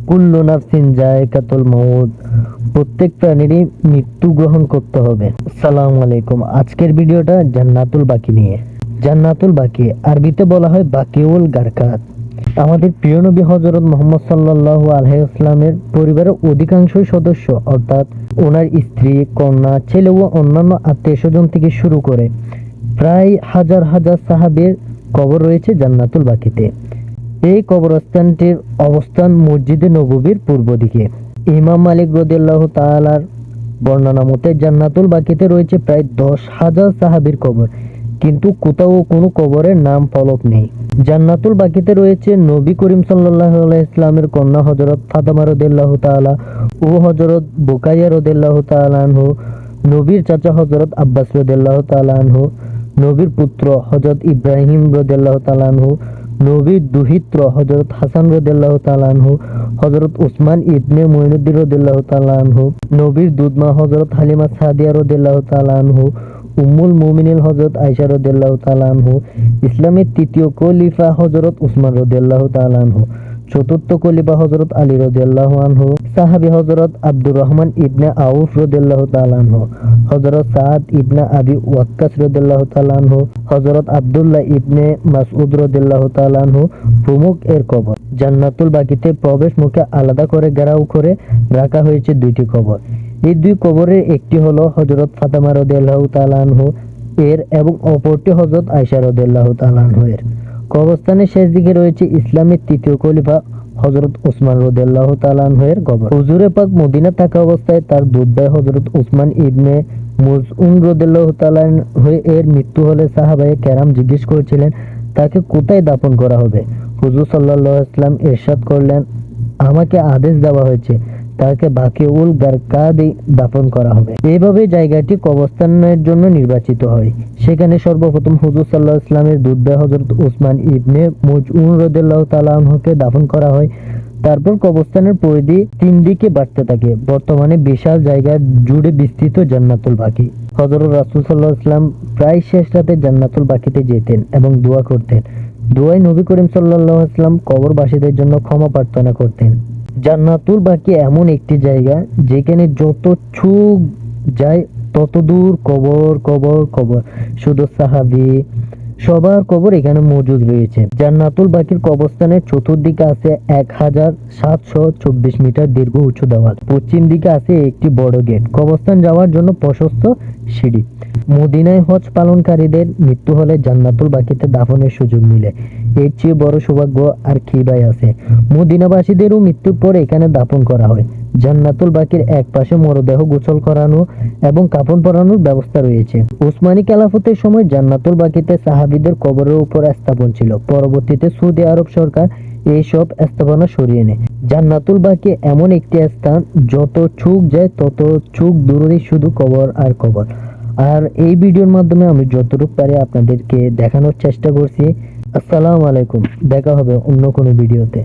কুল্লু নাফসিন যায়কাতুল মাউত, প্রত্যেক প্রাণীরই মৃত্যু গ্রহণ করতে হবে। আসসালামু আলাইকুম। আজকের ভিডিওটা জান্নাতুল বাকি নিয়ে। জান্নাতুল বাকি আরবিতে বলা হয় বাকিউল গারকাত। আমাদের প্রিয় নবী হযরত মুহাম্মদ সাল্লাল্লাহু আলাইহি ওয়াসাল্লামের পরিবারের অধিকাংশ সদস্য অর্থাৎ ওনার স্ত্রী, কন্যা, ছেলে ও অন্যান্য আত্মীয়স্বজন থেকে শুরু করে প্রায় হাজার হাজার সাহাবীর কবর রয়েছে জান্নাতুল বাকিতে। এই কবরস্থানটির অবস্থান মসজিদে নববীর পূর্ব দিকে। ইমাম মালিক রাদিয়াল্লাহু তাআলার বর্ণনা মতে জান্নাতুল বাকিতে রয়েছে প্রায় 10,000 সাহাবীর কবর, কিন্তু কোথাও কোনো কবরের নাম ফলক নেই। জান্নাতুল বাকিতে রয়েছে নবী করিম সাল্লাল্লাহু আলাইহি ওয়াসাল্লামের কন্যা হযরত ফাতেমা রাদিয়াল্লাহু তাআলা ও হযরত বুকাইয়া রাদিয়াল্লাহু তাআলা আনহু, নবীর চাচা হযরত আব্বাস রাদিয়াল্লাহু তাআলা আনহু, নবীর পুত্র হযরত ইব্রাহিম রাদিয়াল্লাহু তাআলা আনহু, নবীর দুহিত্র হযরত হাসান রাদিয়াল্লাহু তাআলা আনহু, হযরত উসমান ইবনে মুঈনুদ্দিন রাদিয়াল্লাহু তাআলা আনহু, নবীর দুধমা হযরত হালিমা সাদিয়া রাদিয়াল্লাহু তাআলা আনহু, উম্মুল মুমিনিন হযরত আয়েশা রাদিয়াল্লাহু তাআলা আনহু, ইসলামের তৃতীয় খলিফা হযরত উসমান রাদিয়াল্লাহু তাআলা আনহু, চতুর্থ খলিফা হযরত আলী রাদিয়াল্লাহু আনহু, সাহাবী হযরত আব্দুর রহমান ইবনে আউফ রাদিয়াল্লাহু তাআলা আনহু, হযরত সাদ ইবনে আবি ওয়াক্কাস রাদিয়াল্লাহু তাআলা আনহু, হযরত আব্দুল্লাহ ইবনে মাসউদ রাদিয়াল্লাহু তাআলা আনহু প্রমুখ এর কবর। জান্নাতুল বাকিতে প্রবেশ মুখে আলাদা করে ঘেরাও করে রাখা হয়েছে দুইটি কবর। এই দুই কবরের একটি হলো হযরত ফাতেমা রাদিয়াল্লাহু তাআলা আনহু এর এবং অপরটি হযরত আয়েশা রাদিয়াল্লাহু তাআলা আনহু এর। কবরস্থানের শেষ দিকে রয়েছে ইসলামের তৃতীয় খলিফা হযরত উসমান রাদিয়াল্লাহু তাআলা আনহু এর কবর। হুজুরে পাক মদিনা থাকা অবস্থায় তার দুধ ভাই হযরত উসমান ইবনে মুজউন রাদিয়াল্লাহু তাআলা আনহু এর মৃত্যু হলে সাহাবায়ে কেরাম জিজ্ঞেস করেছিলেন তাকে কোথায় দাফন করা হবে। হুজুর সাল্লাল্লাহু আলাইহি ওয়াসাল্লাম ইরশাদ করলেন, আমাকে আদেশ দেওয়া হয়েছে তাকে বাকিউল গারকাদে দাফন করা হবে। এইভাবে জায়গাটি কবরস্থানের জন্য নির্বাচিত হয়। সেখানে সর্বপ্রথম হুজুর সাল্লাল্লাহু আলাইহি ওয়াসাল্লামের দুধ ভাই হযরত উসমান ইবনে মুজউন রাদিয়াল্লাহু তাআলা আনহুকে দাফন করা হয়। তারপর কবরস্থানের পরিধি তিন দিকে বাড়তে থাকে। বর্তমানে বিশাল জায়গা জুড়ে বিস্তৃত জান্নাতুল বাকি। হযরত রাসূল সাল্লাল্লাহু আলাইহি ওয়াসাল্লাম প্রায় শেষ রাতে জান্নাতুল বাকিতে যেতেন এবং দোয়া করতেন। দোয়ায় নবী করিম সাল্লাল্লাহু আলাইহি ওয়াসাল্লাম কবরবাসীদের জন্য ক্ষমা প্রার্থনা করতেন। জান্নাতুল বাকি এমন একটি জায়গা যেখানে যত চোখ যায় তত দূর কবর কবর কবর, শুধু সাহাবী সবার কবর এখানে মজুদ রয়েছে। জান্নাতুল বাকির কবরস্থানের চতুর্দিকে আছে 1724 মিটার দীর্ঘ উঁচু দেওয়াল। পশ্চিম দিকে আছে একটি বড় গেট। কবরস্থান যাওয়ার জন্য প্রশস্ত সিঁড়ি। মদিনায় হজ পালনকারীদের মৃত্যু হলে জান্নাতুল বাকিতে দাফনের সুযোগ মিলে। এর চেয়ে বড় সৌভাগ্য আর কি ভাই আছে। মদিনাবাসীদেরও মৃত্যুর পর এখানে দাফন করা হয়। জান্নাতুল বাকির এক পাশে মরদেহ গোসল করানো এবং কাফন পরানোর ব্যবস্থা রয়েছে। উসমানী খেলাফতের সময় জান্নাতুল বাকিতে সাহাবীদের কবরের উপর স্থাপন ছিল। পরবর্তীতে সৌদি আরব সরকার এইসব স্থাপনা সরিয়ে নেয়। জান্নাতুল বাকি এমন একটি স্থান যত চোখ যায় তত চোখ দূরে শুধু কবর আর কবর। আর এই ভিডিওর মাধ্যমে আমি যতটুকু পারি আপনাদেরকে দেখানোর চেষ্টা করছি। আসসালামু আলাইকুম। দেখা হবে অন্য কোনো ভিডিওতে।